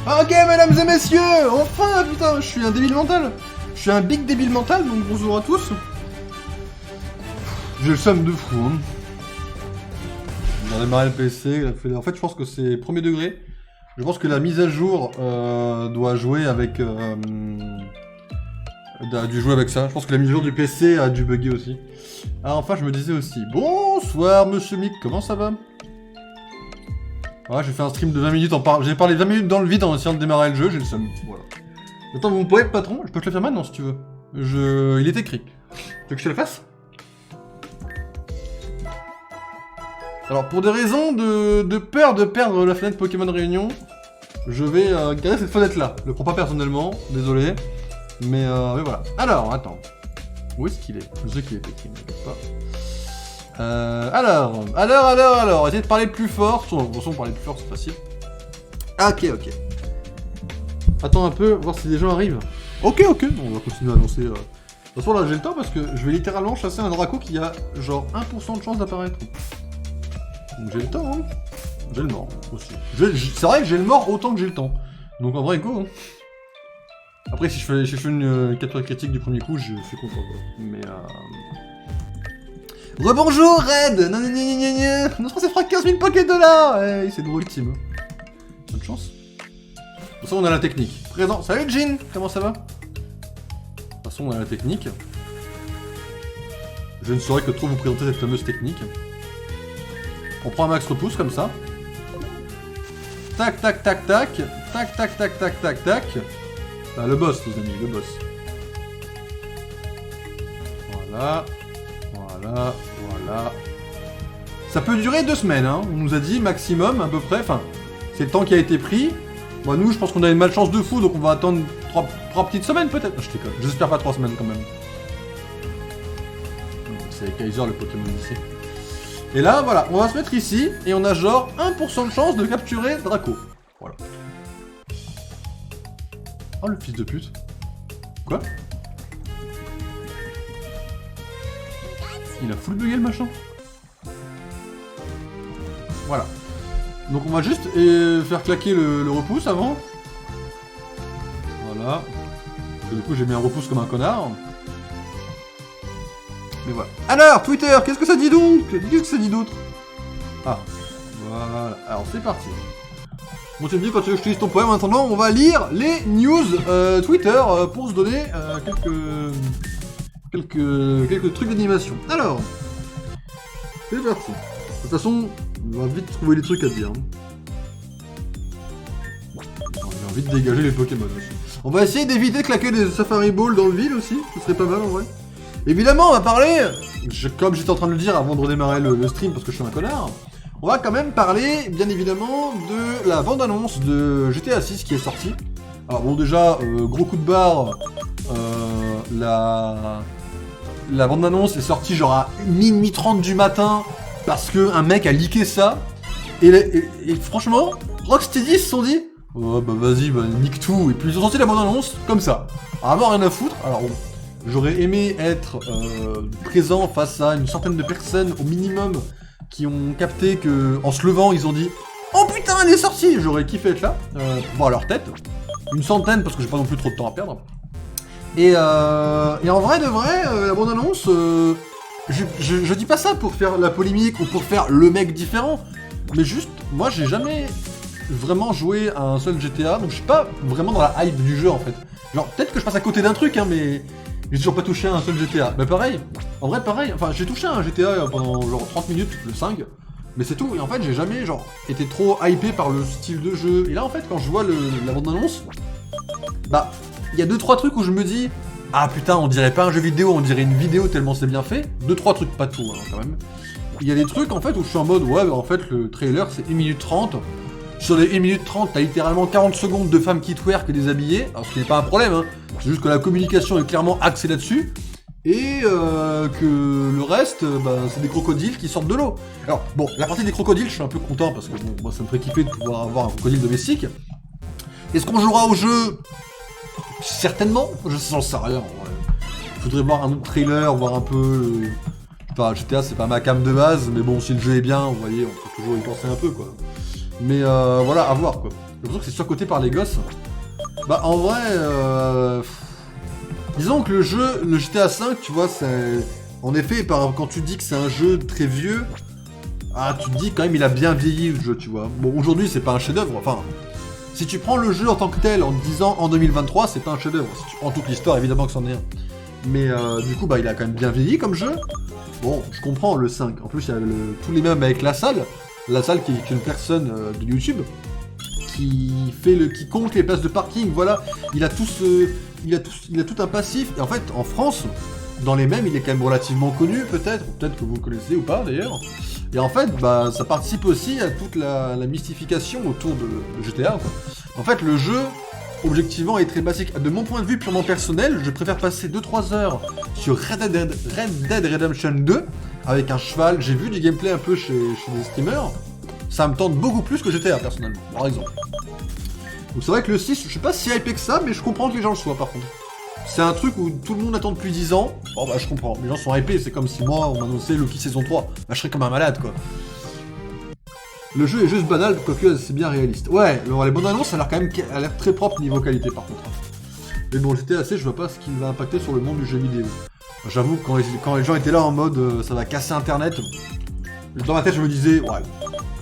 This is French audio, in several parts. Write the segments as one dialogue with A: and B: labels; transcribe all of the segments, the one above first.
A: Ok, mesdames et messieurs, enfin, putain, je suis un débile mental. Je suis un big débile mental, donc bonjour à tous. J'ai le seum de fou, hein. On a démarré le PC, en fait, je pense que c'est premier degré. Je pense que la mise à jour doit jouer avec... a dû jouer avec ça. Je pense que la mise à jour du PC a dû bugger aussi. Ah, enfin, je me disais aussi... Bonsoir, monsieur Mick, comment ça va? Ouais, j'ai fait un stream de 20 minutes j'ai parlé 20 minutes dans le vide en essayant de démarrer le jeu, j'ai le seum. Voilà. Attends, vous pouvez être patron? Je peux te le faire maintenant si tu veux. Il est écrit. Tu veux que je te le fasse? Alors, pour des raisons de peur de perdre la fenêtre Pokémon Réunion, je vais garder cette fenêtre-là. Je le prends pas personnellement, désolé. Mais voilà. Alors, attends. Où est-ce qu'il est? Je sais qu'il est écrit, ne t'inquiète pas. Alors, essayez de parler plus fort. De toute façon, parler plus fort, c'est facile. Ok. Attends un peu, voir si des gens arrivent. Ok, on va continuer à lancer. De toute façon, là, j'ai le temps parce que je vais littéralement chasser un Draco qui a genre 1% de chance d'apparaître. Donc j'ai le temps, hein. J'ai le mort aussi. C'est vrai que j'ai le mort autant que j'ai le temps. Donc en vrai, go, hein. Après, si je fais une capture critique du premier coup, je suis content, quoi. Mais Rebonjour, Red. Notre ça fera 15 000 $. Hey, c'est drôle, team. Bonne chance. De toute façon, on a la technique. Présent. Salut, Jean. Comment ça va? De toute façon, on a la technique. Je ne saurais que trop vous présenter cette fameuse technique. On prend un max repousse comme ça. Tac. Ah, le boss, les amis, le boss. Voilà. Ça peut durer 2 semaines, hein. On nous a dit maximum, à peu près. Enfin, c'est le temps qui a été pris. Bon, nous, je pense qu'on a une malchance de fou, donc on va attendre 3 petites semaines, peut-être. Je déconne. J'espère pas 3 semaines, quand même. C'est Kaiser, le Pokémon lycée. Et là, voilà, on va se mettre ici, et on a genre 1% de chance de capturer Draco. Voilà. Oh, le fils de pute. Quoi? Il a full bugué le machin. Voilà. Donc on va juste faire claquer le repousse avant. Voilà. Parce que du coup j'ai mis un repousse comme un connard. Mais voilà. Alors, Twitter, qu'est-ce que ça dit donc? Qu'est-ce que ça dit d'autre? Ah, voilà. Alors, c'est parti. Bon, tu me dis quand tu veux que je te lise ton poème. En attendant, on va lire les news Twitter pour se donner quelques trucs d'animation. Alors, c'est parti. De toute façon, on va vite trouver des trucs à dire. J'ai envie de dégager les Pokémon aussi. On va essayer d'éviter de claquer des Safari Balls dans le vide aussi. Ce serait pas mal en vrai. Évidemment, on va parler, comme j'étais en train de le dire avant de redémarrer le stream parce que je suis un connard, on va quand même parler, bien évidemment, de la bande-annonce de GTA 6 qui est sortie. Alors bon, déjà, gros coup de barre, la bande-annonce est sortie genre à minuit 30 du matin parce qu'un mec a leaké ça. Et franchement, Rocksteady se sont dit, oh bah vas-y, bah nique tout. Et puis ils ont sorti la bande-annonce comme ça. Vraiment rien à foutre. Alors bon. J'aurais aimé être présent face à une centaine de personnes au minimum qui ont capté que, en se levant, ils ont dit « Oh putain, elle est sortie !» J'aurais kiffé être là, pour voir leur tête. Une centaine, parce que j'ai pas non plus trop de temps à perdre. Et en vrai de vrai, la bande-annonce, je dis pas ça pour faire la polémique ou pour faire le mec différent, mais juste, moi j'ai jamais vraiment joué à un seul GTA, donc je suis pas vraiment dans la hype du jeu en fait. Genre, peut-être que je passe à côté d'un truc, hein, mais... J'ai toujours pas touché à un seul GTA. Mais pareil, en vrai pareil, enfin j'ai touché à un GTA pendant genre 30 minutes, le 5, mais c'est tout, et en fait j'ai jamais genre été trop hypé par le style de jeu. Et là en fait quand je vois la bande-annonce, bah il y a 2-3 trucs où je me dis ah putain on dirait pas un jeu vidéo, on dirait une vidéo tellement c'est bien fait. 2-3 trucs, pas tout hein, quand même. Il y a des trucs en fait où je suis en mode ouais bah en fait le trailer c'est 1 minute 30. Sur les 1 minute 30, t'as littéralement 40 secondes de femmes qui twerk et déshabillées, alors ce qui n'est pas un problème, hein. C'est juste que la communication est clairement axée là-dessus, et que le reste, bah, c'est des crocodiles qui sortent de l'eau. Alors, bon, la partie des crocodiles, je suis un peu content, parce que bon, moi ça me ferait kiffer de pouvoir avoir un crocodile domestique. Est-ce qu'on jouera au jeu? Certainement, je n'en sais rien, ouais. Faudrait voir un autre trailer, voir un peu... Enfin, GTA c'est pas ma cam de base, mais bon, si le jeu est bien, vous voyez, on peut toujours y penser un peu, quoi. Mais voilà, à voir quoi. l'impression que c'est surcoté par les gosses. Bah en vrai, disons que le GTA V, tu vois, c'est... En effet, quand tu dis que c'est un jeu très vieux, ah, tu te dis quand même il a bien vieilli le jeu, tu vois. Bon, aujourd'hui c'est pas un chef-d'œuvre, enfin... Si tu prends le jeu en tant que tel en te disant en 2023, c'est pas un chef-d'œuvre. Si tu prends toute l'histoire, évidemment que c'en est un. Mais du coup, bah il a quand même bien vieilli comme jeu. Bon, je comprends le 5. En plus, il y a tous les mêmes avec la salle. La salle qui est une personne de YouTube qui compte les places de parking. Voilà, il a tout un passif. Et en fait, en France, dans les mêmes, il est quand même relativement connu, peut-être que vous le connaissez ou pas d'ailleurs. Et en fait, bah, ça participe aussi à toute la mystification autour de GTA, quoi. En fait, le jeu, objectivement, est très basique. De mon point de vue purement personnel, je préfère passer 2-3 heures sur Red Dead Redemption 2 avec un cheval. J'ai vu du gameplay un peu chez des streamers. Ça me tente beaucoup plus que GTA, personnellement, par exemple. Donc c'est vrai que le 6, je suis pas si hypé que ça, mais je comprends que les gens le soient, par contre. C'est un truc où tout le monde attend depuis 10 ans. Bon bah je comprends, les gens sont hypés, c'est comme si moi on m'annonçait Loki saison 3. Bah je serais comme un malade quoi. Le jeu est juste banal, quoique c'est bien réaliste. Ouais, alors les bandes annonces, ça a l'air quand même très propre niveau qualité par contre. Mais bon, GTA C, je vois pas ce qui va impacter sur le monde du jeu vidéo. J'avoue que quand les gens étaient là en mode ça va casser internet, dans ma tête je me disais, ouais,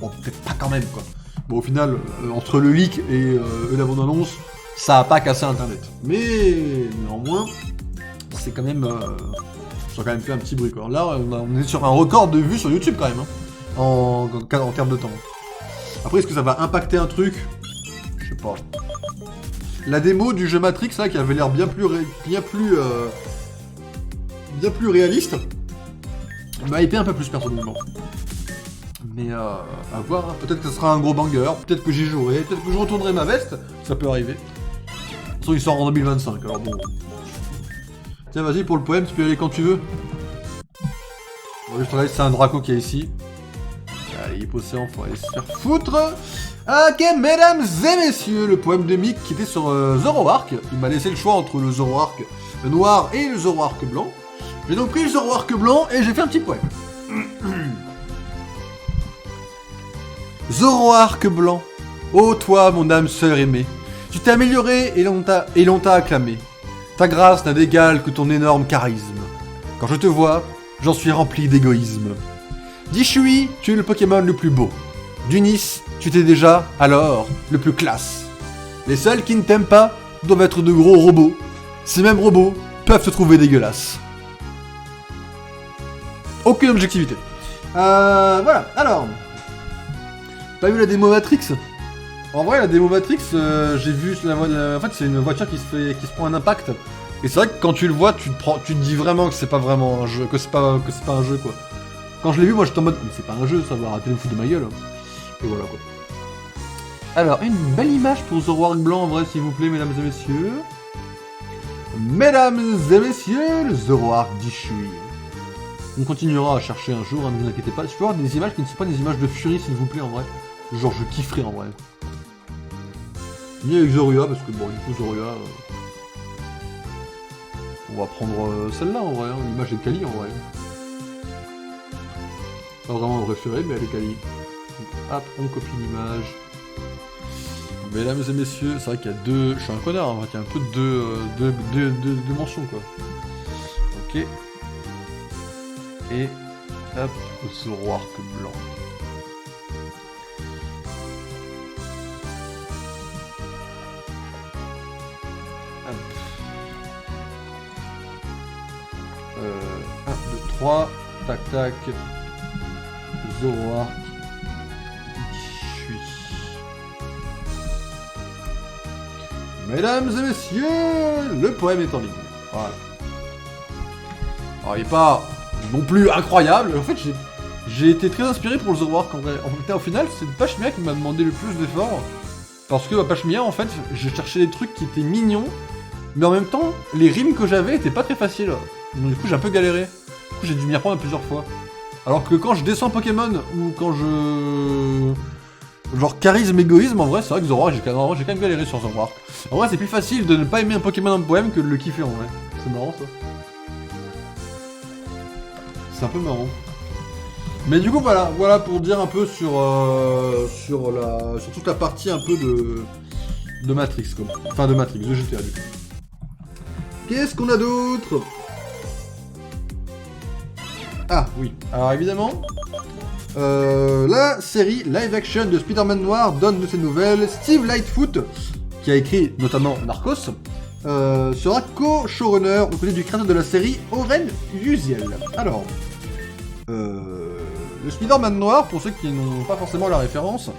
A: bon peut-être pas quand même quoi. Bon au final, entre le leak et la bande annonce, ça a pas cassé internet. Mais néanmoins, c'est quand même... ça a quand même fait un petit bruit quoi. Là, on est sur un record de vues sur YouTube quand même, hein, en termes de temps. Après, est-ce que ça va impacter un truc? Je sais pas. La démo du jeu Matrix, là, qui avait l'air bien plus réaliste, m'a hypé un peu plus personnellement. Mais à voir, hein. Peut-être que ce sera un gros banger, peut-être que j'y jouerai, peut-être que je retournerai ma veste, ça peut arriver. De toute façon, il sort en 2025, alors bon. Tiens, vas-y, pour le poème, tu peux y aller quand tu veux. Bon, je te laisse, c'est un Draco qui est ici. Allez, il est possédant, faut aller se faire foutre. Ok, mesdames et messieurs, le poème de Mick qui était sur Zoroark. Il m'a laissé le choix entre le Zoroark noir et le Zoroark blanc. J'ai donc pris le Zoroark blanc et j'ai fait un petit poème. Zoroark blanc, ô toi, mon âme sœur aimée, tu t'es amélioré et l'on t'a acclamé. Ta grâce n'a d'égal que ton énorme charisme. Quand je te vois, j'en suis rempli d'égoïsme. Dishui, tu es le Pokémon le plus beau. Dunis, tu t'es déjà, alors, le plus classe. Les seuls qui ne t'aiment pas doivent être de gros robots. Ces mêmes robots peuvent se trouver dégueulasses. Aucune objectivité. Voilà, alors... T'as vu la démo Matrix? En vrai, la démo Matrix, j'ai vu... En fait, c'est une voiture qui se prend un impact. Et c'est vrai que quand tu le vois, tu te dis vraiment que c'est pas vraiment un jeu, que c'est pas un jeu, quoi. Quand je l'ai vu, moi, j'étais en mode... Mais c'est pas un jeu, ça va arrêter de me foutre de ma gueule. Et voilà, quoi. Alors, une belle image pour Zoroark blanc, en vrai, s'il vous plaît, mesdames et messieurs. Mesdames et messieurs, le Zoroark Dishui. On continuera à chercher un jour, hein, ne vous inquiétez pas. Je peux avoir des images qui ne sont pas des images de Fury, s'il vous plaît, en vrai. Genre, je kifferais, en vrai. Ni avec Zoria, parce que, bon, du coup, Zoria... On va prendre celle-là, en vrai. Hein. L'image est quali, en vrai. Pas vraiment mon préféré, mais elle est quali. Donc, hop, on copie l'image. Mesdames et messieurs, c'est vrai qu'il y a deux... Je suis un connard, en fait. Il y a un peu deux mentions, quoi. Ok. Et hop, Zoroark blanc. Hop. 1, 2, 3. Tac, tac. Zoroark. Dishui. Mesdames et messieurs, le poème est en ligne. Voilà. Alors, il n'est pas... non plus incroyable. En fait, j'ai été très inspiré pour le Zoroark en vrai. Au final, c'est Pachmia qui m'a demandé le plus d'efforts. Parce que Pachmia, en fait, j'ai cherché des trucs qui étaient mignons, mais en même temps, les rimes que j'avais étaient pas très faciles. Donc du coup, j'ai un peu galéré. Du coup, j'ai dû m'y reprendre plusieurs fois. Alors que quand je descends Pokémon, ou quand je... genre charisme, égoïsme, en vrai, c'est vrai que Zoroark, j'ai quand même galéré sur Zoroark. En vrai, c'est plus facile de ne pas aimer un Pokémon en poème que de le kiffer en vrai. C'est marrant ça. C'est un peu marrant. Mais du coup, voilà pour dire un peu sur toute la partie un peu de Matrix, quoi. Enfin, de Matrix, de GTA, du coup. Qu'est-ce qu'on a d'autre? Ah, oui. Alors, évidemment, la série live-action de Spider-Man Noir donne de ses nouvelles. Steve Lightfoot, qui a écrit notamment Narcos, sera co-showrunner aux côtés du créateur de la série, Oren Uziel. Alors, le Spider-Man Noir, pour ceux qui n'ont pas forcément la référence,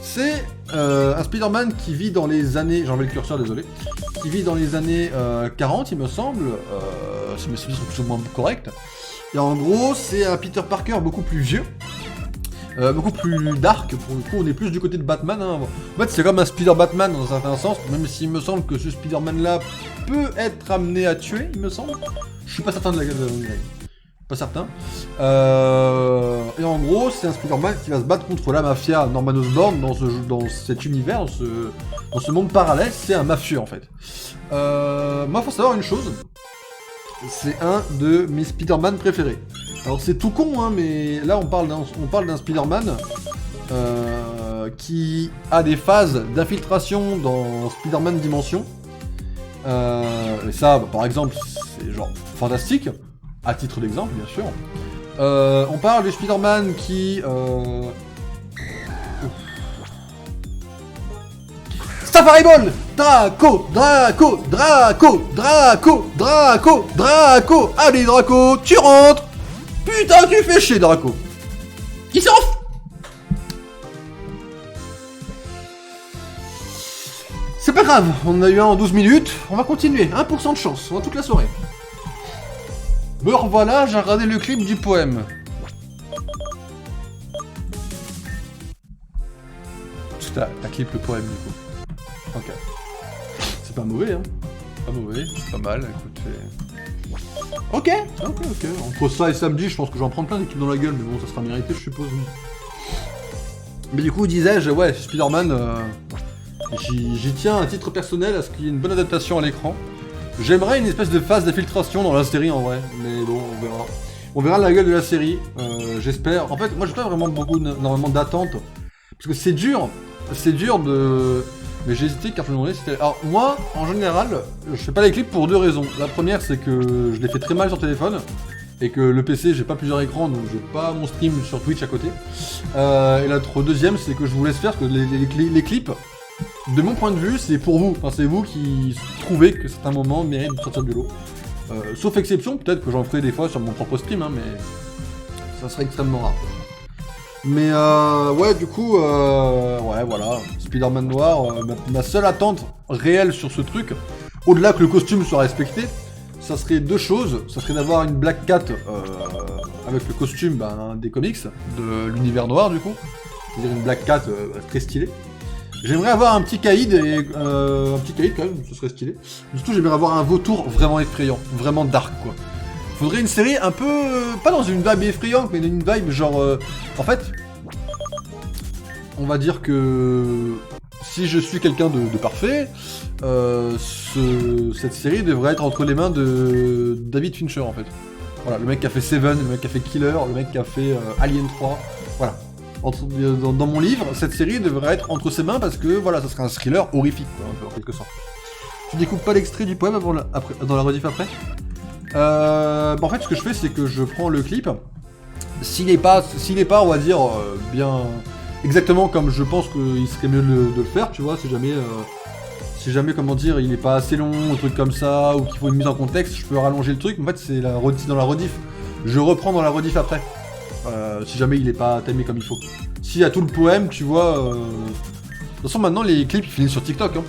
A: c'est un Spider-Man qui vit dans les années... J'enlève le curseur, désolé. Qui vit dans les années 40, il me semble, si mes souvenirs sont plus ou moins corrects. Et en gros, c'est un Peter Parker beaucoup plus vieux, beaucoup plus dark, pour le coup, on est plus du côté de Batman. Hein. En fait, c'est comme un Spider-Batman dans un certain sens, même s'il me semble que ce Spider-Man-là peut être amené à tuer, il me semble. Je suis pas certain de la... Pas certain. Et en gros, c'est un Spider-Man qui va se battre contre la mafia Norman Osborn dans cet univers, dans ce monde parallèle. C'est un mafieux en fait. Moi, faut savoir une chose. C'est un de mes Spider-Man préférés. Alors c'est tout con, hein, mais là on parle d'un Spider-Man qui a des phases d'infiltration dans Spider-Man Dimension. Et ça, bah, par exemple, c'est genre fantastique. À titre d'exemple, bien sûr. On parle du Spider-Man qui... Safari Ball! Draco! Draco! Draco! Draco! Draco! Draco! Allez, Draco! Tu rentres! Putain, tu fais chier, Draco! Il s'en fout! C'est pas grave, on en a eu un en 12 minutes. On va continuer. 1% de chance, on a toute la soirée. Me revoilà, j'ai regardé le clip du poème. T'as clip le poème, du coup. Ok. C'est pas mauvais, hein. Pas mauvais, c'est pas mal, écoute. Ok. Entre ça et samedi, je pense que je vais en prendre plein des clips dans la gueule, mais bon, ça sera mérité, je suppose. Mais du coup, disais-je, ouais, Spider-Man, j'y tiens à titre personnel à ce qu'il y ait une bonne adaptation à l'écran. J'aimerais une espèce de phase d'infiltration dans la série en vrai, mais bon, on verra. On verra la gueule de la série, j'espère. En fait, moi j'ai pas vraiment énormément d'attentes, parce que c'est dur de... Mais j'ai hésité car je me demandais si c'était... Alors moi, en général, je fais pas les clips pour deux raisons. La première, c'est que je les fais très mal sur téléphone, et que le PC, j'ai pas plusieurs écrans, donc j'ai pas mon stream sur Twitch à côté. Et la deuxième, c'est que je vous laisse faire, que les clips... De mon point de vue, c'est pour vous. Enfin, c'est vous qui trouvez que certains moments méritent de sortir du lot. Sauf exception, peut-être que j'en ferai des fois sur mon propre stream, hein, mais ça serait extrêmement rare. Mais ouais, du coup, ouais, voilà. Spider-Man Noir, ma seule attente réelle sur ce truc, au-delà que le costume soit respecté, ça serait deux choses. Ça serait d'avoir une Black Cat avec le costume des comics, de l'univers noir, du coup. C'est-à-dire une Black Cat très stylée. J'aimerais avoir un petit caïd, un petit caïd quand même, ce serait stylé. Surtout j'aimerais avoir un vautour vraiment effrayant, vraiment dark quoi. Faudrait une série un peu, pas dans une vibe effrayante, mais dans une vibe genre... en fait, on va dire que si je suis quelqu'un de parfait, cette série devrait être entre les mains de David Fincher en fait. Voilà, le mec qui a fait Seven, le mec qui a fait Killer, le mec qui a fait Alien 3, voilà. Dans mon livre, cette série devrait être entre ses mains parce que voilà, ça serait un thriller horrifique, quoi, un peu, en quelque sorte. Tu découpes pas l'extrait du poème dans la rediff après en fait, ce que je fais, c'est que je prends le clip. S'il est pas, on va dire, bien exactement comme je pense qu'il serait mieux de le faire, tu vois, si jamais, comment dire, il est pas assez long, un truc comme ça, ou qu'il faut une mise en contexte, je peux rallonger le truc. En fait, c'est dans la rediff. Je reprends dans la rediff après. Si jamais il est pas timé comme il faut. S'il y a tout le poème, tu vois... De toute façon, maintenant, les clips, ils finissent sur TikTok. Hein.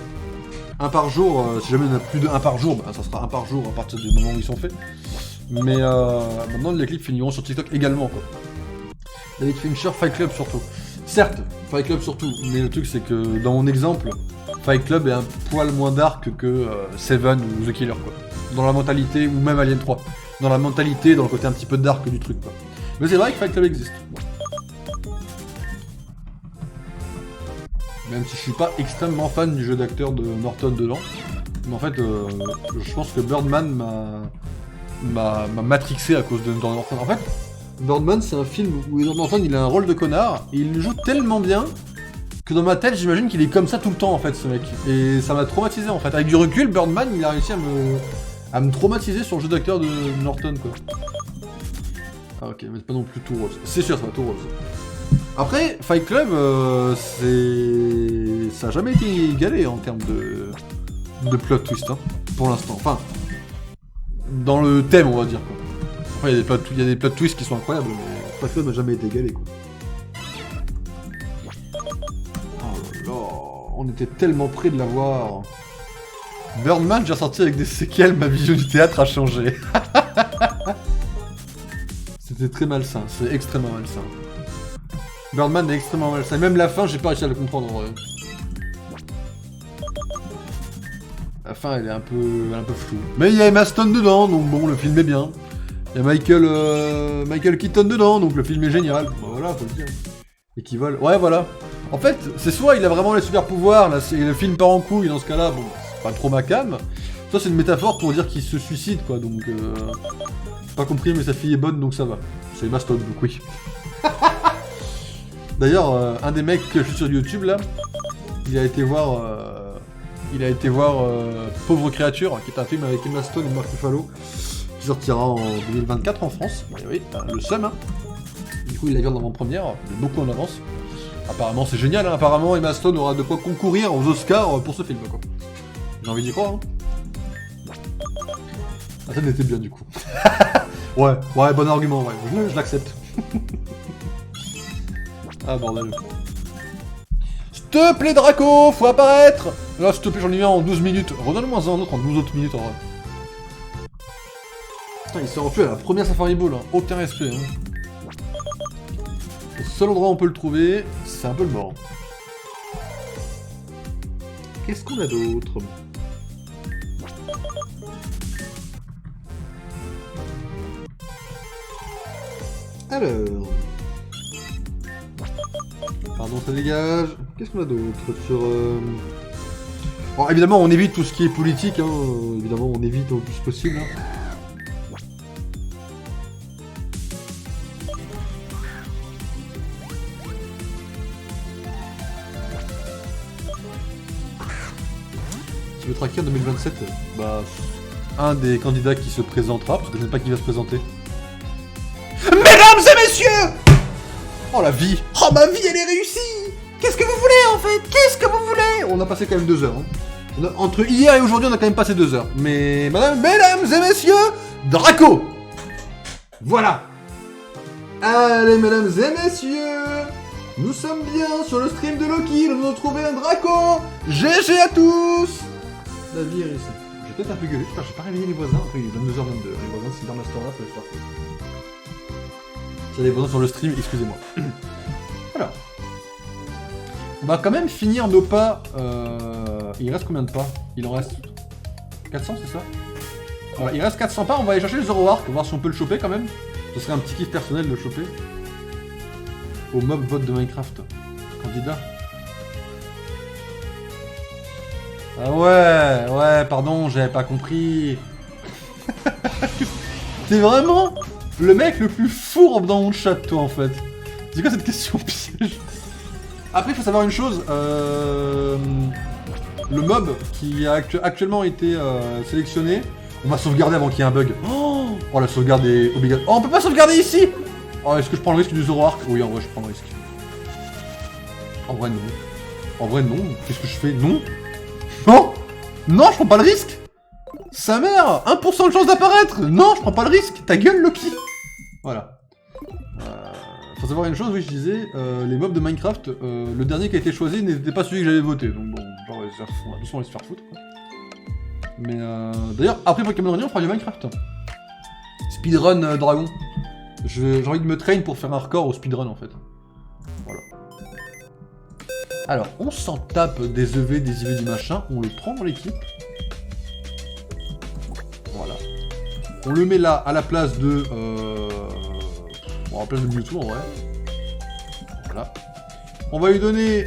A: Un par jour, si jamais il y en a plus d'un par jour, ça sera un par jour à partir du moment où ils sont faits. Mais maintenant, les clips finiront sur TikTok également, quoi. David Fincher, Fight Club surtout. Certes, Fight Club surtout, mais le truc, c'est que dans mon exemple, Fight Club est un poil moins dark que Seven ou The Killer, quoi. Dans la mentalité, ou même Alien 3. Dans la mentalité, dans le côté un petit peu dark du truc, quoi. Mais c'est vrai que Fight Club existe. Même si je suis pas extrêmement fan du jeu d'acteur de Norton dedans. Mais en fait, je pense que Birdman m'a matrixé à cause de Norton. En fait, Birdman, c'est un film où Edward Norton, il a un rôle de connard, et il le joue tellement bien que dans ma tête, j'imagine qu'il est comme ça tout le temps, en fait, ce mec. Et ça m'a traumatisé, en fait. Avec du recul, Birdman, il a réussi à me traumatiser sur le jeu d'acteur de Norton, quoi. Ah, ok, mais c'est pas non plus tout rose. C'est sûr, c'est pas tout rose. Après, Fight Club, ça a jamais été égalé en termes de plot twist, hein, pour l'instant. Enfin, dans le thème, on va dire, quoi. Après, il y a des plot twists qui sont incroyables, mais Fight Club n'a jamais été égalé, quoi. Oh là là, on était tellement près de l'avoir. Birdman, j'ai ressorti avec des séquelles, ma vision du théâtre a changé. C'était très malsain, c'est extrêmement malsain. Birdman est extrêmement malsain, même la fin, j'ai pas réussi à le comprendre en vrai. La fin, elle est un peu floue. Mais il y a Emma Stone dedans, donc bon, le film est bien. Il y a Michael Keaton dedans, donc le film est génial. Bah voilà, faut le dire. Et qui vole. Ouais, voilà. En fait, c'est soit il a vraiment les super pouvoirs, là, le film part en couille, dans ce cas-là, bon, c'est pas trop ma cam. Soit c'est une métaphore pour dire qu'il se suicide, quoi, donc... J'ai pas compris, mais sa fille est bonne, donc ça va. C'est Emma Stone, donc oui. D'ailleurs, un des mecs que je suis sur YouTube, là, il a été voir Pauvre Créature, qui est un film avec Emma Stone et Mark Ruffalo, qui sortira en 2024 en France. Et oui, le seum, hein. Du coup, il l'a vu en avant-première, beaucoup en avance. Apparemment, c'est génial, hein. Apparemment, Emma Stone aura de quoi concourir aux Oscars pour ce film, quoi. J'ai envie d'y croire, hein. Ah, ça n'était bien, du coup. Ouais, bon argument, ouais, je l'accepte. Ah, bordel. S'il te plaît, Draco, faut apparaître. Là, s'il te plaît, j'en ai eu un en 12 minutes. Redonne-moi un autre en 12 autres minutes, en vrai. Putain, il s'est enfui à la première Safari Ball, hein. Aucun respect, hein. Le seul endroit où on peut le trouver, c'est un peu le bord. Qu'est-ce qu'on a d'autre? Alors... Pardon, ça dégage. Qu'est-ce qu'on a d'autre sur... Bon, évidemment, on évite tout ce qui est politique, hein. Évidemment, on évite au plus possible, hein. Si le traquer en 2027, bah... Un des candidats qui se présentera, parce que je ne sais pas qui va se présenter. Mesdames et messieurs! Oh la vie! Oh ma vie elle est réussie! Qu'est-ce que vous voulez en fait? Qu'est-ce que vous voulez? On a passé quand même 2 heures. Hein. Entre hier et aujourd'hui on a quand même passé 2 heures. Mais mesdames et messieurs, Draco! Voilà! Allez mesdames et messieurs! Nous sommes bien sur le stream de Loki, nous avons trouvé un Draco! GG à tous! La vie est réussie. J'ai peut-être un peu gueulé, j'ai pas réveillé les voisins, après il est 22h22. Les voisins c'est dans ma store là, faut les faire. S'il y a des voisins sur le stream, excusez-moi. Alors. On va quand même finir nos pas. Il reste combien de pas? Il en reste 400, c'est ça? Voilà, il reste 400 pas, on va aller chercher le Zero Arc, voir si on peut le choper quand même. Ce serait un petit kiff personnel de le choper. Au mob vote de Minecraft. Candidat. Ah ouais, pardon, j'avais pas compris. T'es vraiment le mec le plus fourbe dans mon chat, toi, en fait. C'est quoi cette question piège? Après, il faut savoir une chose. Le mob qui a actuellement été sélectionné, on va sauvegarder avant qu'il y ait un bug. Oh, la sauvegarde est obligatoire. Oh, on peut pas sauvegarder ici. Oh, est-ce que je prends le risque du Zero Arc? Oui, en vrai, je prends le risque. En vrai, non. En vrai, non. Qu'est-ce que je fais? Non. Non. Non, je prends pas le risque. Sa mère, 1% de chance d'apparaître. Non, je prends pas le risque. Ta gueule, Loki. Voilà. Faut savoir une chose, oui, je disais, les mobs de Minecraft, le dernier qui a été choisi n'était pas celui que j'avais voté, donc bon, genre, doucement, on va se faire foutre, quoi. Mais d'ailleurs, après Pokémon Radiant, on fera du Minecraft. Speedrun Dragon. J'ai envie de me train pour faire un record au speedrun, en fait. Voilà. Alors, on s'en tape des EV, des IV du machin, on le prend dans l'équipe. Voilà. On le met là, à la place de... Bon, à la place de Mewtwo, en vrai. Voilà. On va lui donner...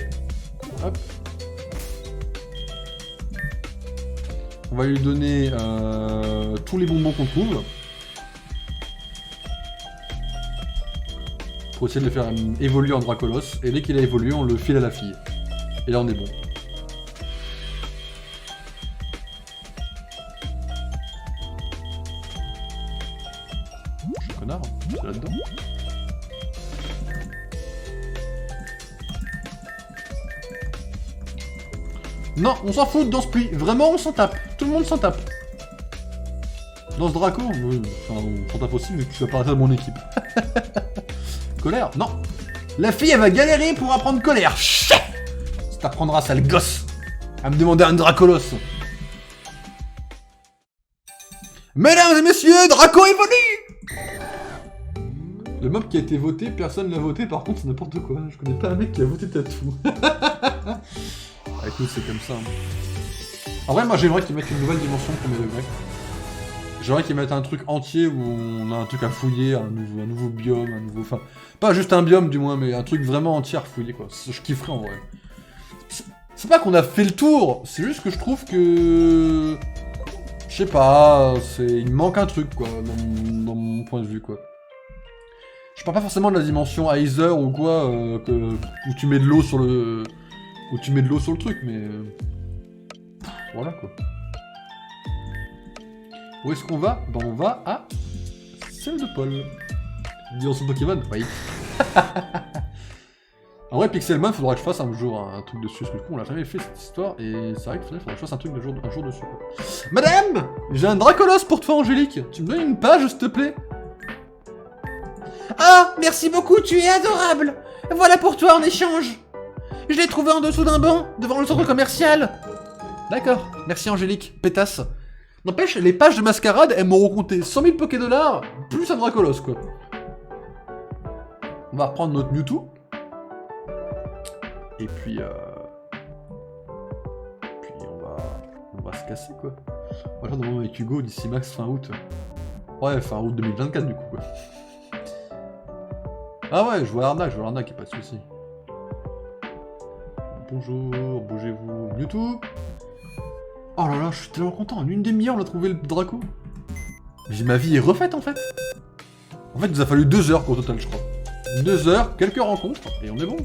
A: Hop. On va lui donner tous les bonbons qu'on trouve. pour essayer de le faire évoluer en Dracolos, et dès qu'il a évolué, on le file à la fille. Et là, on est bon. Je suis un connard, c'est là-dedans. Non, on s'en fout dans ce pli. Vraiment, on s'en tape. Tout le monde s'en tape. Dans ce Draco, oui, enfin, on s'en tape aussi, mais tu vas pas arrêter de mon équipe. Colère? Non. La fille, elle va galérer pour apprendre colère. Chut! Ça t'apprendra, sale gosse, à me demander un Dracolos. Mesdames et messieurs, Draco évolue! Le mob qui a été voté, personne l'a voté, par contre, c'est n'importe quoi. Je connais pas un mec qui a voté Tatou. Ah, écoute, c'est comme ça. Hein. En vrai, moi j'aimerais qu'ils mettent une nouvelle dimension pour mes degrés. J'aimerais qu'ils mettent un truc entier où on a un truc à fouiller, un nouveau biome, un nouveau... Enfin, pas juste un biome du moins, mais un truc vraiment entier à fouiller, quoi. Je kifferais en vrai. C'est pas qu'on a fait le tour, c'est juste que je trouve que... Je sais pas, il me manque un truc, quoi, dans mon point de vue, quoi. Je parle pas forcément de la dimension Aizer ou quoi, où tu mets de l'eau sur le... Où tu mets de l'eau sur le truc, mais... Voilà, quoi. Où est-ce qu'on va? Ben, on va à... celle de Paul. Dis son Pokémon? Oui. En vrai, Pixelmon, faudra que je fasse un jour un truc dessus, parce que du coup, on l'a jamais fait cette histoire, et c'est vrai qu'il faudrait que je fasse un truc un jour dessus, quoi. Madame! J'ai un Dracolos pour toi, Angélique! Tu me donnes une page, s'il te plaît? Ah! Merci beaucoup, tu es adorable! Voilà pour toi en échange! Je l'ai trouvé en dessous d'un banc, devant le centre commercial. D'accord, merci Angélique, pétasse. N'empêche, les pages de mascarade, elles m'auront compté 100 000 Pokédollars, plus un Dracolos, quoi. On va reprendre notre Mewtwo. Et puis, on va se casser, quoi. On va faire des moments avec Hugo d'ici max fin août. Ouais, fin août 2024, du coup, quoi. Ah ouais, je vois l'arnaque, y'a pas de soucis. Bonjour, bougez-vous. Mewtwo. Oh là là, je suis tellement content. En une demi-heure, on a trouvé le Draco. Mais ma vie est refaite, en fait. En fait, il nous a fallu 2 heures, au total, je crois. 2 heures, quelques rencontres, et on est bon.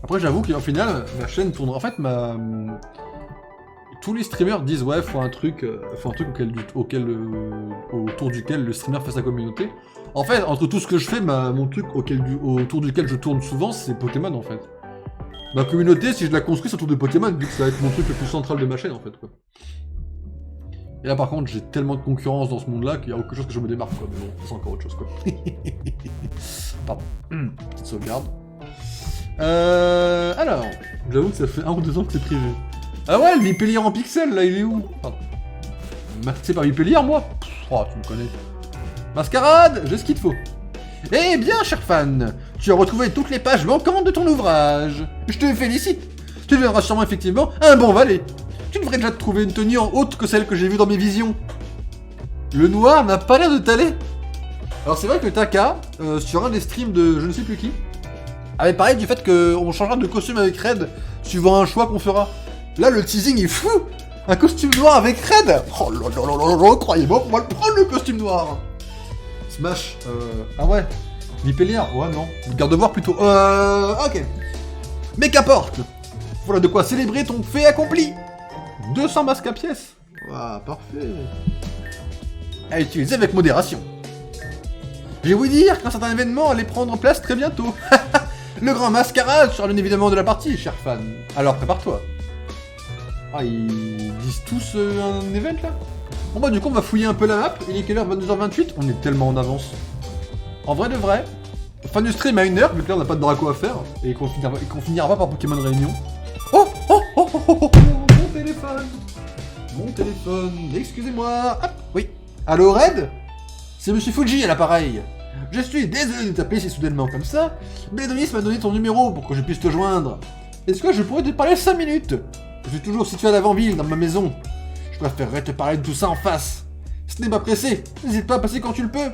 A: Après, j'avoue qu'au final, la chaîne tourne... En fait, tous les streamers disent ouais, faut un truc autour duquel le streamer fait sa communauté. En fait, entre tout ce que je fais, mon truc autour duquel je tourne souvent, c'est Pokémon en fait. Ma communauté, si je la construis, c'est autour de Pokémon, vu que ça va être mon truc le plus central de ma chaîne en fait, quoi. Et là par contre, j'ai tellement de concurrence dans ce monde-là qu'il y a autre chose que je me démarque, quoi. Mais bon, c'est encore autre chose, quoi. Pardon. Petite sauvegarde. Alors, j'avoue que ça fait 1 ou 2 ans que c'est privé. Ah ouais, le Vipellier en pixel, là, il est où? Pardon. C'est pas Vipellier, moi? Oh, tu me connais. Mascarade, j'ai ce qu'il te faut. Eh bien, cher fan, tu as retrouvé toutes les pages manquantes de ton ouvrage. Je te félicite. Tu deviendras sûrement effectivement un bon valet. Tu devrais déjà te trouver une tenue en autre que celle que j'ai vue dans mes visions. Le noir n'a pas l'air de t'aller. Alors c'est vrai que Taka, sur un des streams de je ne sais plus qui, avait parlé du fait qu'on changera de costume avec Red, suivant un choix qu'on fera. Là, le teasing est fou. Un costume noir avec Red. Oh là là là là là, croyez-moi, on va le prendre le costume noir. Smash, ah ouais. Vipellier, ouais non. Garde-voir plutôt. Ok. Mais qu'importe. Voilà de quoi célébrer ton fait accompli. 200 masques à pièce. Ah, parfait. À utiliser avec modération. J'ai ouï dire qu'un certain événement allait prendre place très bientôt. Le grand mascarade sera bien évidemment de la partie, cher fan. Alors prépare-toi. Ah, ils disent tous un event là? Bon bah du coup on va fouiller un peu la map. Il est quelle heure? 22h28? On est tellement en avance. En vrai de vrai, fin du stream à 1h, vu que là on n'a pas de Draco à faire, et qu'on finira pas par Pokémon Réunion. Oh oh oh oh oh oh, mon téléphone. Mon téléphone, excusez-moi. Hop, oui. Allô Red? C'est Monsieur Fuji à l'appareil. Je suis désolé de taper si soudainement comme ça, mais Denis m'a donné ton numéro pour que je puisse te joindre. Est-ce que je pourrais te parler 5 minutes? Je suis toujours situé à l'avant-ville, dans ma maison. Je préférerais te parler de tout ça en face. Ce n'est pas pressé, n'hésite pas à passer quand tu le peux.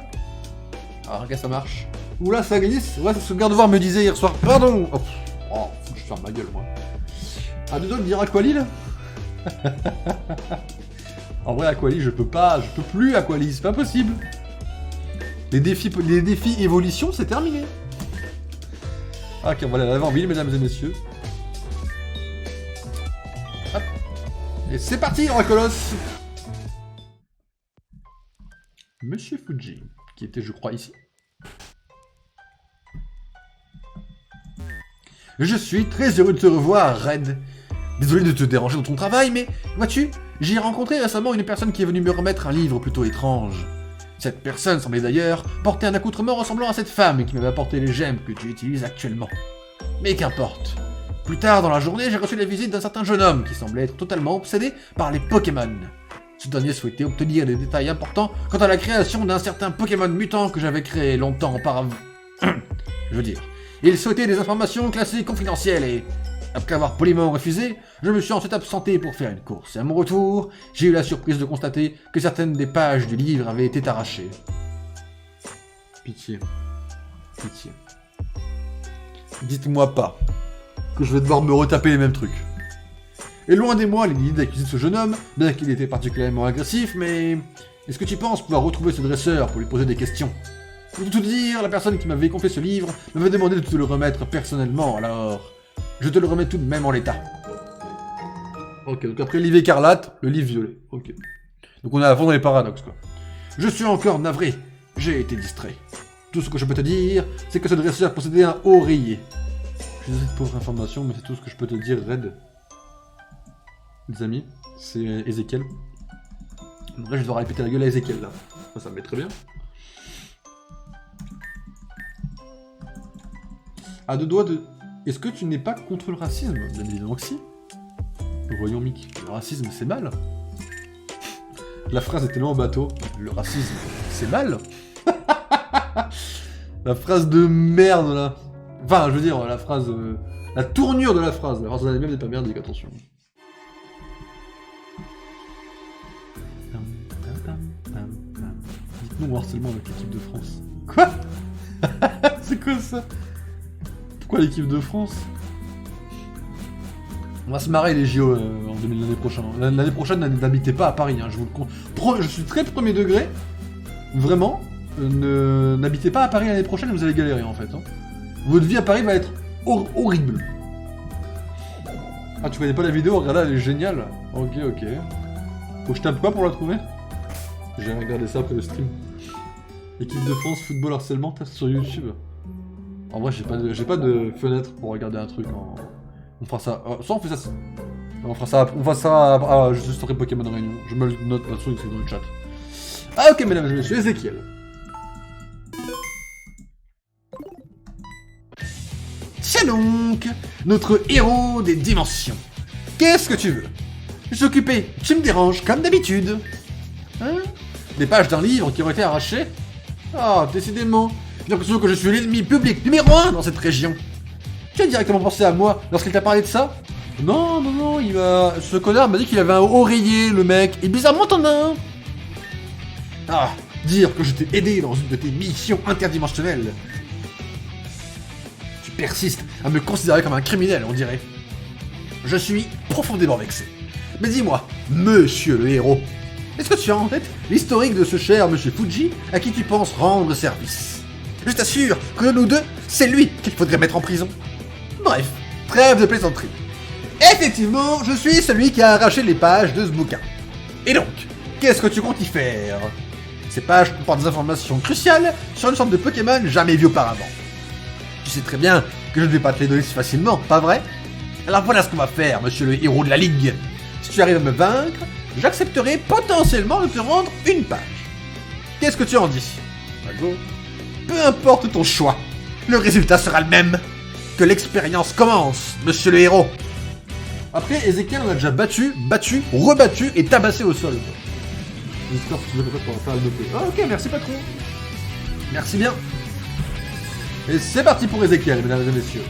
A: Alors, regarde, ça marche. Oula, ça glisse. Ouais, c'est ce que Gardevoir me disait hier soir. Pardon. Oh, faut que je ferme ma gueule, moi. Ah, deux doigts de dire Aqualil. En vrai, Aqualil, je peux plus Aqualil, c'est pas possible. Les défis évolution, c'est terminé. Ok, on va aller à l'avant-ville, mesdames et messieurs. Hop. Et c'est parti, Oracolos. Monsieur Fuji, qui était, je crois, ici. Je suis très heureux de te revoir, Red. Désolé de te déranger dans ton travail, mais vois-tu, j'ai rencontré récemment une personne qui est venue me remettre un livre plutôt étrange. Cette personne semblait d'ailleurs porter un accoutrement ressemblant à cette femme qui m'avait apporté les gemmes que tu utilises actuellement. Mais qu'importe. Plus tard dans la journée, j'ai reçu la visite d'un certain jeune homme qui semblait être totalement obsédé par les Pokémon. Ce dernier souhaitait obtenir des détails importants quant à la création d'un certain Pokémon mutant que j'avais créé longtemps auparavant. Je veux dire, il souhaitait des informations classées confidentielles et, après avoir poliment refusé, je me suis ensuite absenté pour faire une course. Et à mon retour, j'ai eu la surprise de constater que certaines des pages du livre avaient été arrachées. Pitié. Pitié. Dites-moi pas que je vais devoir me retaper les mêmes trucs. Et loin des moi l'idée d'accuser ce jeune homme, bien qu'il était particulièrement agressif, mais... Est-ce que tu penses pouvoir retrouver ce dresseur pour lui poser des questions? Pour tout dire, la personne qui m'avait confié ce livre m'avait demandé de te le remettre personnellement, alors... Je te le remets tout de même en l'état. Ok, donc après le livre écarlate, le livre violet. Ok. Donc on est à fond dans les paradoxes, quoi. Je suis encore navré. J'ai été distrait. Tout ce que je peux te dire, c'est que ce dresseur possédait un oreiller. Je suis désolé de pauvre information, mais c'est tout ce que je peux te dire, Red. Les amis, c'est Ezekiel. En vrai, je dois répéter la gueule à Ezekiel, là. Ça me met très bien. À deux doigts de... Est-ce que tu n'es pas contre le racisme? Bien évidemment que si. Voyons, Mick, le racisme, c'est mal. La phrase est tellement bateau. Le racisme, c'est mal. La phrase de merde, là. Enfin, je veux dire, la phrase... la tournure de la phrase. La phrase en elle-même n'est pas merdique, attention. Dites-nous harcèlement avec l'équipe de France. Quoi? C'est quoi ça? Pourquoi l'équipe de France? On va se marrer les JO l'année prochaine. L'année prochaine, n'habitez pas à Paris, hein, je vous le compte. Je suis très premier degré. Vraiment, n'habitez pas à Paris l'année prochaine, vous allez galérer en fait. Hein. Votre vie à Paris va être horrible. Ah, tu connais pas la vidéo? Regarde là, elle est géniale. Ok, ok. Faut que je tape quoi pour la trouver? J'ai regardé ça après le stream. Équipe de France, football harcèlement, test sur YouTube. En vrai, j'ai pas de fenêtre pour regarder un truc en... On fera ça... soit on fait ça... On fera ça... juste après Pokémon Réunion. Je me le note là-dessus, c'est dans le chat. Ah ok, mesdames et messieurs, Ezekiel. C'est donc notre héros des dimensions. Qu'est-ce que tu veux? Je suis occupé, tu me déranges comme d'habitude. Hein? Des pages d'un livre qui ont été arrachées? Ah, décidément. J'ai l'impression que je suis l'ennemi public numéro 1 dans cette région. Tu as directement pensé à moi lorsqu'il t'a parlé de ça? Non, non, non, ce connard m'a dit qu'il avait un oreiller, le mec, et bizarrement t'en as un. Ah, dire que je t'ai aidé dans une de tes missions interdimensionnelles. Tu persistes à me considérer comme un criminel, on dirait. Je suis profondément vexé. Mais dis-moi, monsieur le héros, est-ce que tu as en tête l'historique de ce cher monsieur Fuji à qui tu penses rendre service? Je t'assure que de nous deux, c'est lui qu'il faudrait mettre en prison. Bref, trêve de plaisanterie. Effectivement, je suis celui qui a arraché les pages de ce bouquin. Et donc, qu'est-ce que tu comptes y faire? Ces pages comportent des informations cruciales sur une sorte de Pokémon jamais vu auparavant. Tu sais très bien que je ne vais pas te les donner si facilement, pas vrai? Alors voilà ce qu'on va faire, monsieur le héros de la Ligue. Si tu arrives à me vaincre, j'accepterai potentiellement de te rendre une page. Qu'est-ce que tu en dis? Go. Peu importe ton choix, le résultat sera le même. Que l'expérience commence, monsieur le héros. Après, Ezekiel, on a déjà battu, rebattu et tabassé au sol. J'espère que tu veux pour faire le doper. Ah ok, merci patron. Merci bien. Et c'est parti pour Ezekiel, mesdames et messieurs.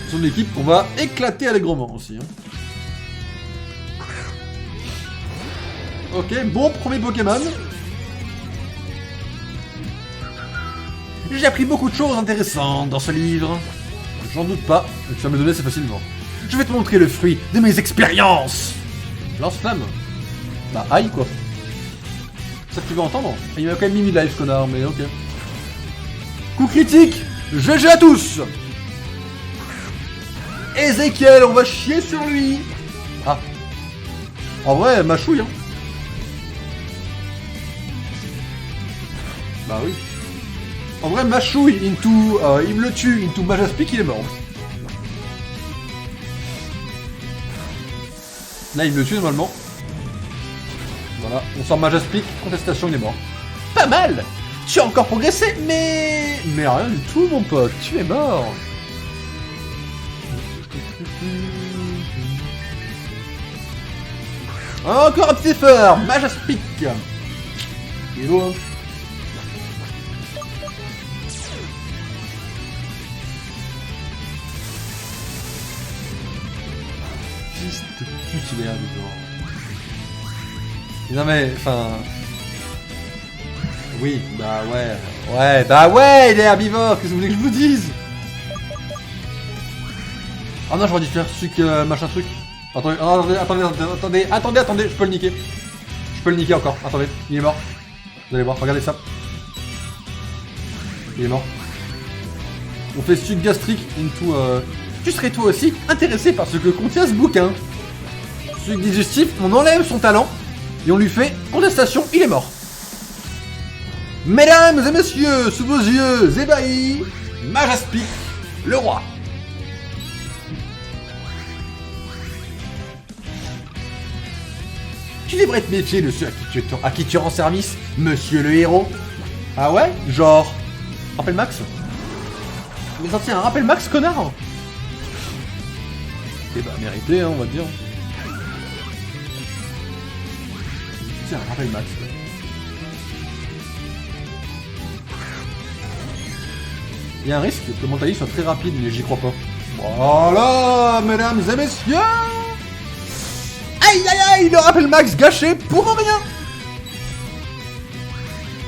A: Son équipe qu'on va éclater allègrement aussi. Hein. Ok, bon premier Pokémon. J'ai appris beaucoup de choses intéressantes dans ce livre. J'en doute pas, tu vas me donner assez facilement. Je vais te montrer le fruit de mes expériences. Lance-flamme. Bah, aïe, quoi. C'est ça que tu veux entendre? Il m'a quand même mis mid-life, connard, mais ok. Coup critique. GG à tous. Ezekiel, on va chier sur lui. Ah. En vrai, machouille, hein. Bah oui. En vrai, machouille into... il me le tue, into Majaspic, il est mort. Là, il me le tue, normalement. Voilà, on sort Majaspic, contestation, il est mort. Pas mal. Tu as encore progressé, mais... Mais rien du tout, mon pote, tu es mort. Encore un petit effort, Majaspic. Il est beau, hein. Fils de pute, il est là dedans. Non mais, enfin... Oui, bah ouais. Ouais, bah ouais, il est herbivore, qu'est-ce que vous voulez que je vous dise? Ah non, j'aurais dû faire ce truc, machin truc. Attendez, je peux le niquer. Je peux le niquer encore, attendez, il est mort. Vous allez voir, regardez ça. Il est mort. On fait suc gastrique into... Tu serais toi aussi intéressé par ce que contient ce bouquin. Suc digestif, on enlève son talent et on lui fait contestation, il est mort. Mesdames et messieurs, sous vos yeux ébahis, Majaspic, le roi. Tu devrais te méfier de ceux à qui tu rends service, monsieur le héros. Ah ouais? Genre... Rappel max? Mais ça tient un rappel max, connard. Eh bah, mérité, hein, on va dire. Tiens, un rappel max. Il y a un risque que mon talis soit très rapide, mais j'y crois pas. Voilà, mesdames et messieurs. Aïe aïe aïe, le rappel max gâché pour rien.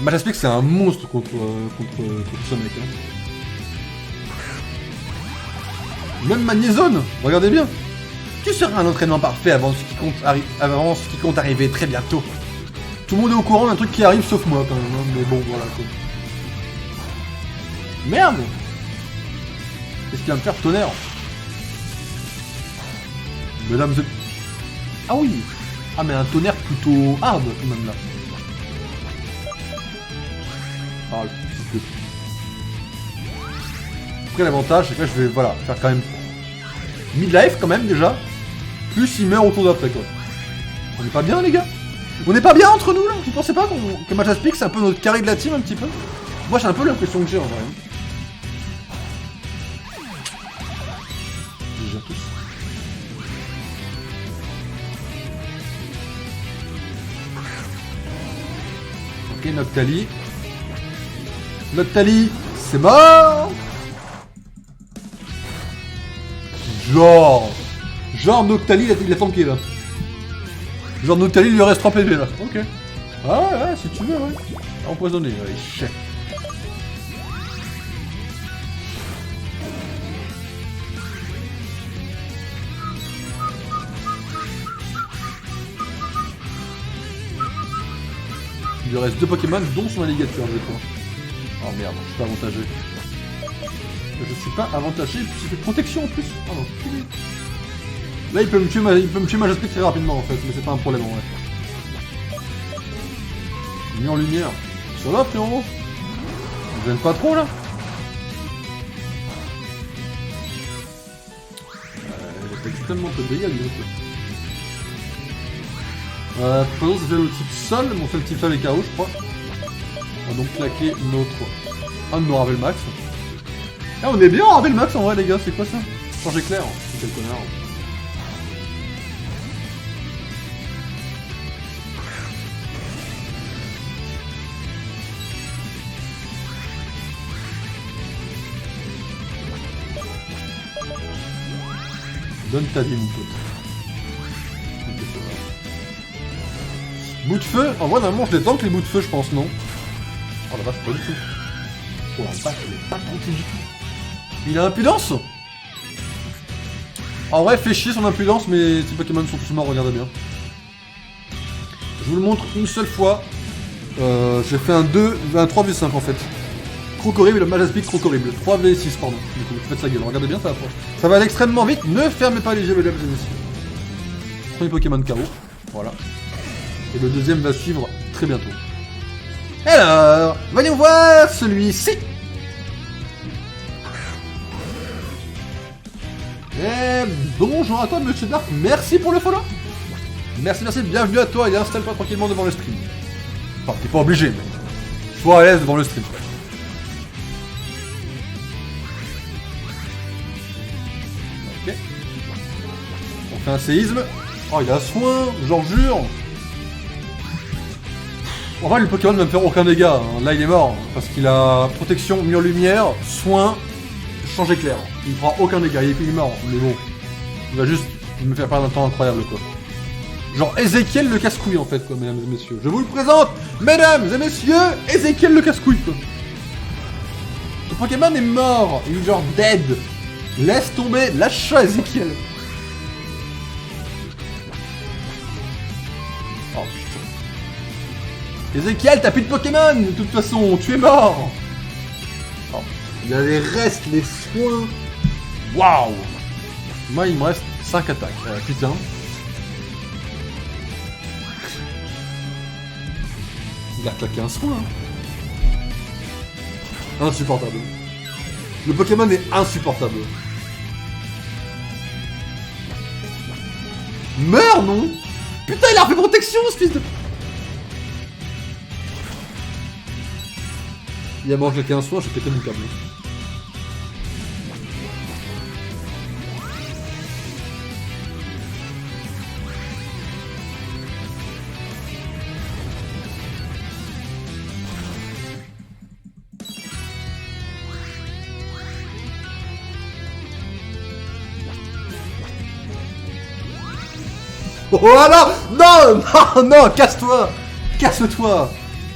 A: Bah j'explique que c'est un monstre contre ce mec. Hein. Même Magnézone, regardez bien. Tu seras un entraînement parfait avant ce qui compte arriver très bientôt. Tout le monde est au courant d'un truc qui arrive sauf moi quand même, hein, mais bon voilà quoi. Merde. Qu'est-ce qu'il va me faire, tonnerre? Mesdames et... Ah oui. Ah mais un tonnerre plutôt hard quand même là. Ah le petit peu. Après l'avantage c'est que là je vais voilà faire quand même mid-life quand même déjà. Plus il meurt au tour d'après quoi. On est pas bien les gars? On est pas bien entre nous là? Vous pensez pas que Majaspic c'est un peu notre carré de la team un petit peu? Moi j'ai un peu l'impression que j'ai en vrai. Déjà tous. Ok Noctali. Noctali, c'est mort. Genre Noctali il a tanké là. Genre Noctali il lui reste 3 PV là. Ok. Ah ouais, si tu veux ouais. Empoisonné, ouais, chef. Il lui reste 2 Pokémon dont son alligator je crois. Oh merde, je suis pas avantagé. Je suis pas avantagé, puis c'est de protection en plus. Oh non, putain. Là il peut me tuer Majaspic très rapidement en fait, mais c'est pas un problème en vrai. Mis en lumière. Ça va frérot? On gêne pas trop là? Il a extrêmement peu de dégâts lui. Faisons ça fait le type sol, mais on fait le type sol et KO je crois. On va donc claquer un de nos Ravel Max. Ah on est bien en Ravel Max en vrai les gars, c'est quoi ça? Changer clair, quel connard. Donne ta vie, mon pote. Bout de feu? En vrai, normalement, je les tank les bouts de feu, je pense, non? Oh la vache, pas du tout. Oh la vache, il est pas tanké du tout. Il a impudence? En vrai, fait chier son impudence, mais ces Pokémon sont tous morts, regardez bien. Je vous le montre une seule fois. J'ai fait un 3v5 en fait. Crocorible, Majaspic, Crocorible. 3v6, pardon. Du coup, faites sa gueule, regardez bien, ça approche. Ça va aller extrêmement vite, ne fermez pas les yeux, mesdames et messieurs. Premier Pokémon KO, voilà. Et le deuxième va suivre très bientôt. Alors, voyons voir celui-ci. Eh, bonjour à toi, Monsieur Dark, merci pour le follow. Merci, bienvenue à toi et installe-toi tranquillement devant le stream. Enfin, t'es pas obligé, mais sois à l'aise devant le stream. Ok. On fait un séisme. Oh, il a soin, j'en jure. En vrai, le Pokémon ne va me faire aucun dégât. Hein. Là, il est mort. Parce qu'il a protection, mur lumière, soin, champ éclair. Il ne fera aucun dégât. Il est mort. Mais bon, il va juste me faire perdre un temps incroyable, quoi. Genre Ezekiel le casse-couille, en fait, quoi, mesdames et messieurs. Je vous le présente, mesdames et messieurs, Ezekiel le casse-couille, quoi. Le Pokémon est mort. Il est genre dead. Laisse tomber, lâche ça, Ezekiel. Oh, putain. Ezekiel, t'as plus de Pokémon, de toute façon, tu es mort. Oh, il a les restes, les soins. Waouh. Moi, il me reste 5 attaques. Putain. Il a claqué un soin. Hein. Insupportable. Le Pokémon est insupportable. Meurs, non? Putain, il a refait protection, ce fils de... Il a mangé claqué un soin, j'ai pété mon câble. Voilà. Non, casse-toi. Casse-toi.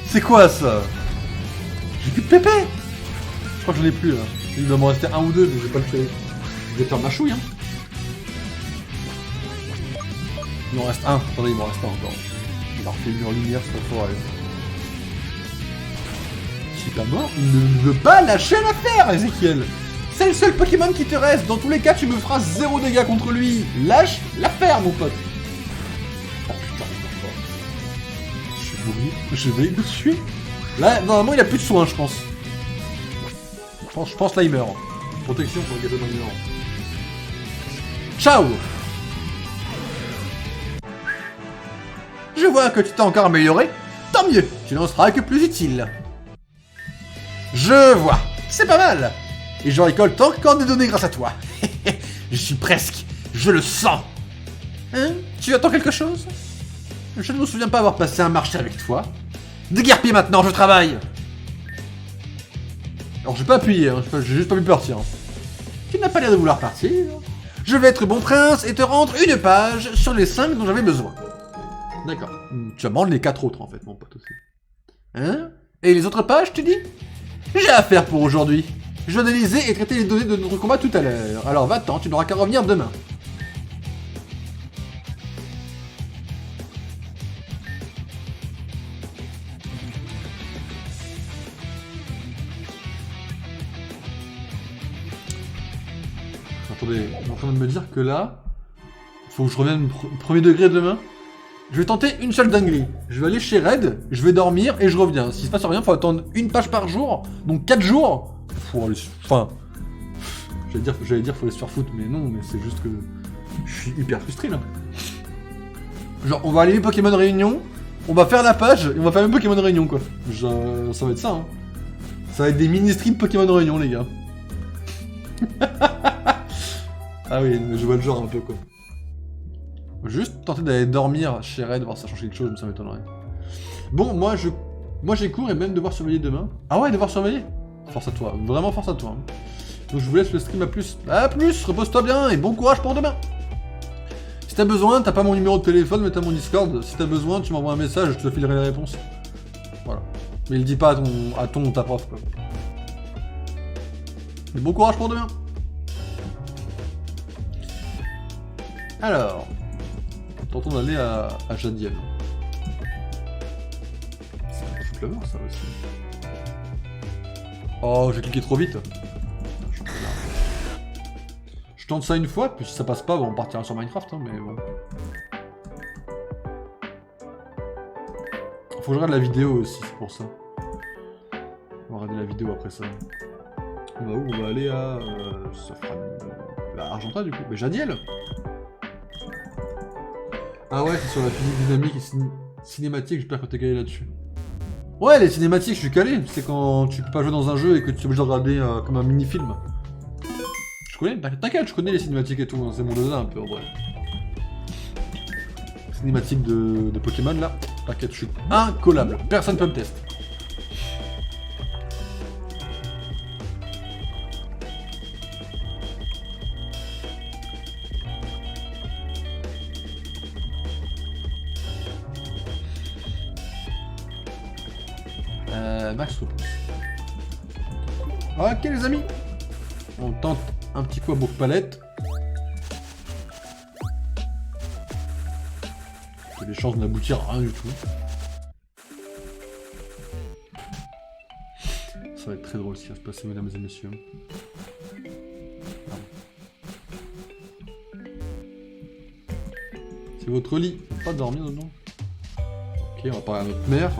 A: C'est quoi ça? J'ai plus de pépé. Je crois que j'en ai plus là. Il doit m'en rester un ou deux, mais je vais pas le faire. Je vais faire ma chouille, hein. Il m'en reste un. Attendez, il m'en reste un encore. Il a refait une lumière, c'est trop fort. Je suis pas mort. Il ne veut pas lâcher l'affaire, Ezekiel. C'est le seul Pokémon qui te reste. Dans tous les cas, tu me feras 0 dégâts contre lui. Lâche l'affaire, mon pote. Oh putain, je suis bourré. Je vais le tuer. Là, normalement, il a plus de soins, je pense. Je pense là, il meurt. Protection pour le gâteau dans le mur. Ciao. Je vois que tu t'es encore amélioré. Tant mieux, tu n'en seras que plus utile. Je vois. C'est pas mal. Et je récolte encore des données grâce à toi. Je suis presque. Je le sens. Hein? Tu attends quelque chose? Je ne me souviens pas avoir passé un marché avec toi. Déguerpis maintenant, je travaille. Alors j'ai pas appuyé, hein. J'ai juste pas pu partir. Tu n'as pas l'air de vouloir partir. Je vais être bon prince et te rendre une page sur les 5 dont j'avais besoin. D'accord. Tu vas me rendre les 4 autres en fait, mon pote aussi. Hein? Et les autres pages, tu dis? J'ai affaire pour aujourd'hui. Je vais analyser et traiter les données de notre combat tout à l'heure. Alors va-t'en, tu n'auras qu'à revenir demain. Attendez, on est en train de me dire que là, faut que je revienne premier degré demain. Je vais tenter une seule dinguerie. Je vais aller chez Red, je vais dormir et je reviens. S'il se passe rien, faut attendre une page par jour, donc 4 jours. Faut aller... Enfin, j'allais dire faut aller se faire foutre, mais non, mais c'est juste que je suis hyper frustré là. Genre, on va aller Pokémon Réunion, on va faire la page et on va faire même Pokémon Réunion quoi. Genre, ça va être ça. Hein. Ça va être des mini-streams Pokémon Réunion les gars. Ah oui, je vois le genre un peu quoi. Juste tenter d'aller dormir chez Red, voir si ça change quelque chose, mais ça m'étonnerait. Bon, moi j'ai cours et même devoir surveiller demain. Ah ouais, devoir surveiller? Force à toi, vraiment force à toi. Hein. Donc je vous laisse le stream à plus. À plus, repose-toi bien et bon courage pour demain. Si t'as besoin, t'as pas mon numéro de téléphone, mais t'as mon Discord. Si t'as besoin, tu m'envoies un message, je te filerai les réponses. Voilà. Mais il dit pas à ton ou ta prof quoi. Mais bon courage pour demain. Alors, tentons d'aller à Jadiel. C'est un peu clever ça aussi. Oh, j'ai cliqué trop vite. Je tente ça une fois, puis si ça passe pas, bon, on partira sur Minecraft, hein, mais bon. Faut que je regarde la vidéo aussi, c'est pour ça. On va regarder la vidéo après ça. On va où? On va aller à... ça fera... à Argenta du coup. Mais Jadiel. Ah ouais, c'est sur la physique dynamique et cinématique, j'espère que t'es calé là-dessus. Ouais, les cinématiques, je suis calé. C'est quand tu peux pas jouer dans un jeu et que tu es obligé de regarder comme un mini-film. Je connais, t'inquiète, je connais les cinématiques et tout, hein, c'est mon dada un peu en vrai. Cinématique de Pokémon là, t'inquiète, je suis incollable, personne peut me tester. Max repousse. Ok les amis, on tente un petit coup à bouffe palette. J'ai des chances d'aboutir à rien du tout. Ça va être très drôle ce qui va se passer, mesdames et messieurs. C'est votre lit, faut pas dormir dedans. Ok, on va parler à notre mère.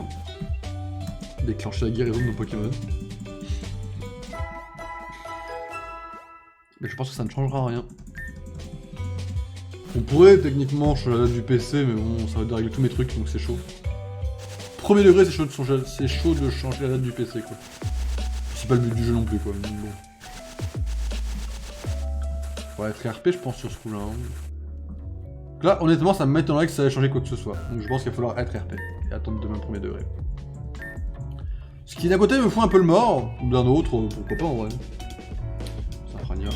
A: Déclencher la guérison de nos Pokémon. Mais je pense que ça ne changera rien. On pourrait techniquement changer la date du PC, mais bon, ça va dérégler tous mes trucs, donc c'est chaud. Premier degré, c'est chaud de changer la date du PC, quoi. C'est pas le but du jeu non plus, quoi. Donc, bon. On va être RP, je pense, sur ce coup-là. Hein. Donc là, honnêtement, ça m'étonnerait que ça ait changé quoi que ce soit. Donc je pense qu'il va falloir être RP et attendre demain premier degré. Ce qui d'un côté me fout un peu le mort, ou d'un autre, pourquoi pas en vrai. Ça fera rien.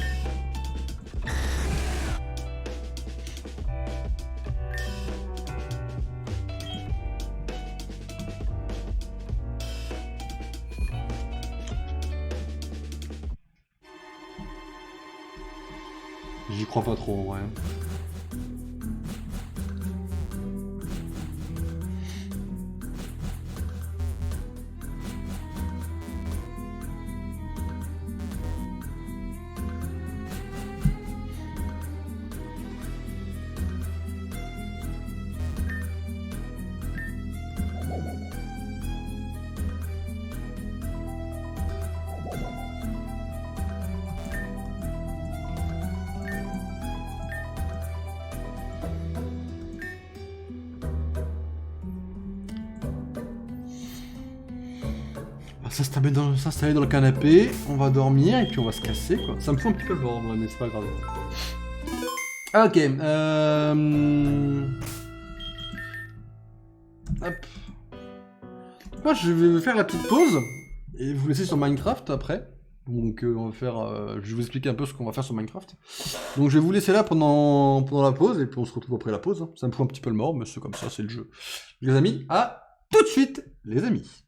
A: J'y crois pas trop en vrai. S'installer dans le canapé, on va dormir et puis on va se casser quoi. Ça me fout un petit peu le bord, mais c'est pas grave. Ok, hop. Moi je vais faire la petite pause et vous laisser sur Minecraft après. Donc on va faire, je vais vous expliquer un peu ce qu'on va faire sur Minecraft. Donc je vais vous laisser là pendant la pause et puis on se retrouve après la pause. Hein. Ça me fout un petit peu le mort, mais c'est comme ça, c'est le jeu. Les amis, à tout de suite, les amis.